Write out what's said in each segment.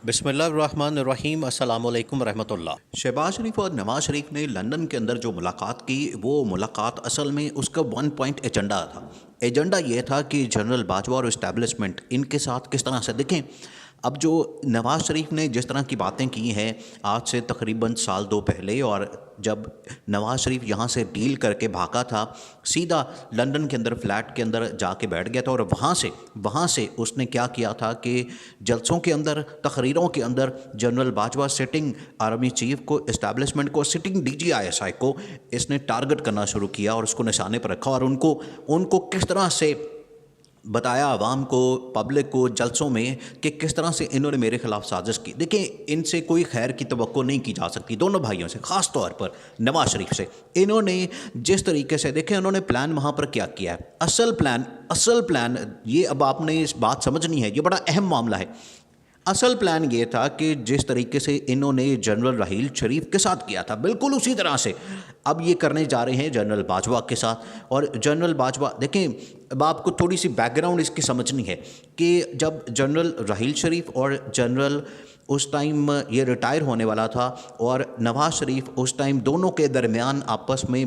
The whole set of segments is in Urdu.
بسم اللہ الرحمن الرحیم، السلام علیکم ورحمۃ اللہ۔ شہباز شریف اور نواز شریف نے لندن کے اندر جو ملاقات کی، وہ ملاقات اصل میں اس کا ون پوائنٹ ایجنڈا تھا۔ ایجنڈا یہ تھا کہ جنرل باجوہ اور اسٹیبلشمنٹ ان کے ساتھ کس طرح سے دیکھیں۔ اب جو نواز شریف نے جس طرح کی باتیں کی ہیں آج سے تقریباً سال دو پہلے، اور جب نواز شریف یہاں سے ڈیل کر کے بھاگا تھا، سیدھا لندن کے اندر فلیٹ کے اندر جا کے بیٹھ گیا تھا، اور وہاں سے اس نے کیا کیا تھا کہ جلسوں کے اندر، تقریروں کے اندر general Bajwa sitting army chief کو، اسٹیبلشمنٹ کو، sitting D G I S I کو اس نے ٹارگٹ کرنا شروع کیا اور اس کو نشانے پر رکھا، اور ان کو کس طرح سے بتایا عوام کو، پبلک کو، جلسوں میں، کہ کس طرح سے انہوں نے میرے خلاف سازش کی۔ دیکھیں، ان سے کوئی خیر کی توقع نہیں کی جا سکتی، دونوں بھائیوں سے، خاص طور پر نواز شریف سے۔ انہوں نے جس طریقے سے، دیکھیں انہوں نے پلان وہاں پر کیا کیا ہے، اصل پلان یہ، اب آپ نے اس بات سمجھنی ہے، یہ بڑا اہم معاملہ ہے۔ اصل پلان یہ تھا کہ جس طریقے سے انہوں نے جنرل راحیل شریف کے ساتھ کیا تھا، بالکل اسی طرح سے اب یہ کرنے جا رہے ہیں جنرل باجوہ کے ساتھ۔ اور جنرل باجوہ، دیکھیں اب آپ کو تھوڑی سی بیک گراؤنڈ اس کی سمجھنی ہے کہ جب جنرل راحیل شریف اور جنرل اس ٹائم یہ ریٹائر ہونے والا تھا، اور نواز شریف اس ٹائم، دونوں کے درمیان آپس میں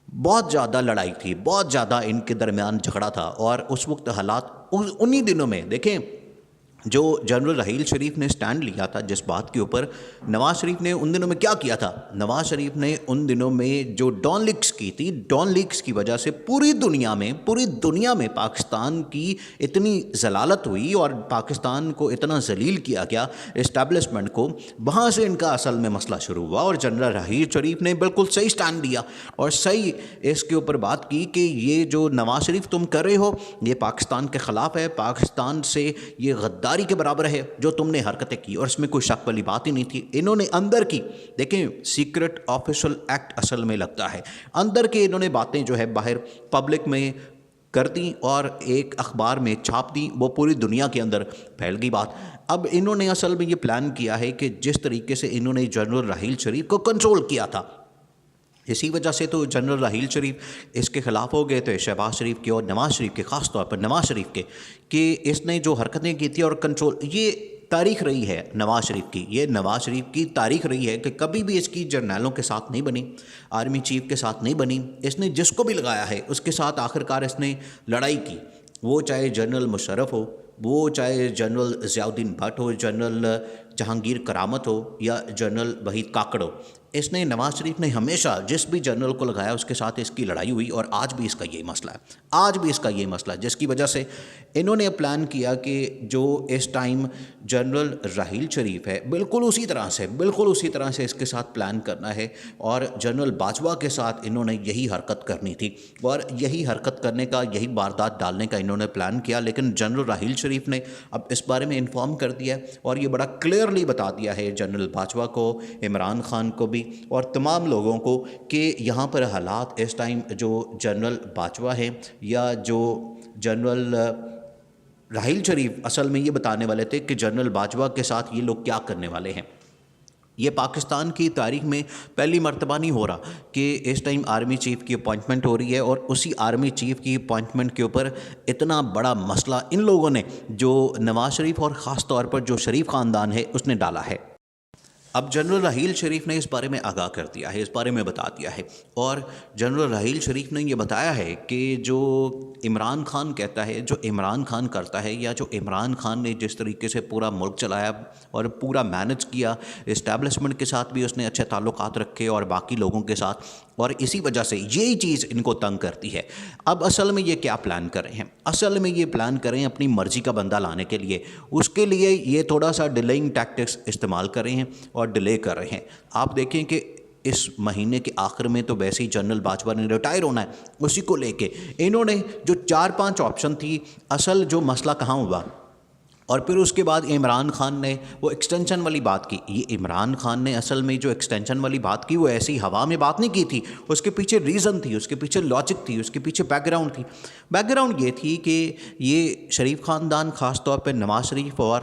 بہت زیادہ لڑائی تھی، بہت زیادہ ان کے درمیان جھگڑا تھا، اور اس وقت حالات انہی دنوں میں، دیکھیں جو جنرل راحیل شریف نے سٹینڈ لیا تھا جس بات کے اوپر، نواز شریف نے ان دنوں میں کیا کیا تھا؟ نواز شریف نے ان دنوں میں جو ڈان لیکس کی تھی، ڈان لیکس کی وجہ سے پوری دنیا میں پاکستان کی اتنی ذلالت ہوئی، اور پاکستان کو اتنا ذلیل کیا گیا، اسٹیبلشمنٹ کو، وہاں سے ان کا اصل میں مسئلہ شروع ہوا۔ اور جنرل راحیل شریف نے بالکل صحیح سٹینڈ دیا اور صحیح اس کے اوپر بات کی کہ یہ جو نواز شریف تم کر رہے ہو، یہ پاکستان کے خلاف ہے، پاکستان سے یہ غداری کے برابر ہے جو تم نے حرکتیں کی، اور اس میں کوئی شک والی بات ہی نہیں تھی۔ انہوں نے اندر کی، دیکھیں سیکرٹ آفیشل ایکٹ اصل میں لگتا ہے، اندر کے انہوں نے باتیں جو ہے باہر پبلک میں کر دیں اور ایک اخبار میں چھاپ دیں، وہ پوری دنیا کے اندر پھیل گئی بات۔ اب انہوں نے اصل میں یہ پلان کیا ہے کہ جس طریقے سے انہوں نے جنرل راحیل شریف کو کنٹرول کیا تھا، اسی وجہ سے تو جنرل راحیل شریف اس کے خلاف ہو گئے تھے، شہباز شریف کے اور نواز شریف کے، خاص طور پر نواز شریف کے، کہ اس نے جو حرکتیں کی تھی اور کنٹرول، یہ تاریخ رہی ہے نواز شریف کی، یہ نواز شریف کی تاریخ رہی ہے کہ کبھی بھی اس کی جرنیلوں کے ساتھ نہیں بنی، آرمی چیف کے ساتھ نہیں بنی، اس نے جس کو بھی لگایا ہے اس کے ساتھ آخرکار اس نے لڑائی کی، وہ چاہے جنرل مشرف ہو، وہ چاہے جنرل ضیاء الدین بھٹ ہو، جنرل جہانگیر کرامت ہو، یا جنرل وحید کاکڑ ہو۔ اس نے، نواز شریف نے ہمیشہ جس بھی جنرل کو لگایا اس کے ساتھ اس کی لڑائی ہوئی، اور آج بھی اس کا یہی مسئلہ ہے، آج بھی اس کا یہی مسئلہ ہے، جس کی وجہ سے انہوں نے پلان کیا کہ جو اس ٹائم جنرل راحیل شریف ہے، بالکل اسی طرح سے اس کے ساتھ پلان کرنا ہے، اور جنرل باجوہ کے ساتھ انہوں نے یہی حرکت کرنی تھی، اور یہی حرکت کرنے کا، یہی واردات ڈالنے کا انہوں نے پلان کیا۔ لیکن جنرل راحیل شریف نے اب اس بارے میں انفارم کر دیا ہے، اور یہ بڑا کلیئرلی بتا دیا ہے جنرل باجوہ کو، عمران خان کو بھی، اور تمام لوگوں کو، کہ یہاں پر حالات اس ٹائم جو جنرل باجوہ ہیں یا جو جنرل راحیل شریف اصل میں یہ بتانے والے تھے کہ جنرل باجوہ کے ساتھ یہ لوگ کیا کرنے والے ہیں۔ یہ پاکستان کی تاریخ میں پہلی مرتبہ نہیں ہو رہا کہ اس ٹائم آرمی چیف کی اپوائنٹمنٹ ہو رہی ہے، اور اسی آرمی چیف کی اپوائنٹمنٹ کے اوپر اتنا بڑا مسئلہ ان لوگوں نے، جو نواز شریف اور خاص طور پر جو شریف خاندان ہے، اس نے ڈالا ہے۔ اب جنرل راحیل شریف نے اس بارے میں آگاہ کر دیا ہے، اس بارے میں بتا دیا ہے، اور جنرل راحیل شریف نے یہ بتایا ہے کہ جو عمران خان کہتا ہے، جو عمران خان کرتا ہے، یا جو عمران خان نے جس طریقے سے پورا ملک چلایا اور پورا مینج کیا، اسٹیبلشمنٹ کے ساتھ بھی اس نے اچھے تعلقات رکھے اور باقی لوگوں کے ساتھ، اور اسی وجہ سے یہی چیز ان کو تنگ کرتی ہے۔ اب اصل میں یہ کیا پلان کر رہے ہیں؟ اصل میں یہ پلان کر رہے ہیں اپنی مرضی کا بندہ لانے کے لیے، اس کے لیے یہ تھوڑا سا ڈیلیئنگ ٹیکٹکس استعمال کر رہے ہیں اور ڈیلے کر رہے ہیں۔ آپ دیکھیں کہ اس مہینے کے آخر میں تو ویسے ہی جنرل باجوہ نے ریٹائر ہونا ہے، اسی کو لے کے انہوں نے جو 4-5 آپشن تھی، اصل جو مسئلہ کہاں ہوا، اور پھر اس کے بعد عمران خان نے وہ ایکسٹینشن والی بات کی۔ یہ عمران خان نے اصل میں جو ایکسٹینشن والی بات کی، وہ ایسی ہوا میں بات نہیں کی تھی، اس کے پیچھے ریزن تھی، اس کے پیچھے لاجک تھی، اس کے پیچھے بیک گراؤنڈ تھی۔ بیک گراؤنڈ یہ تھی کہ یہ شریف خاندان، خاص طور پہ نواز شریف اور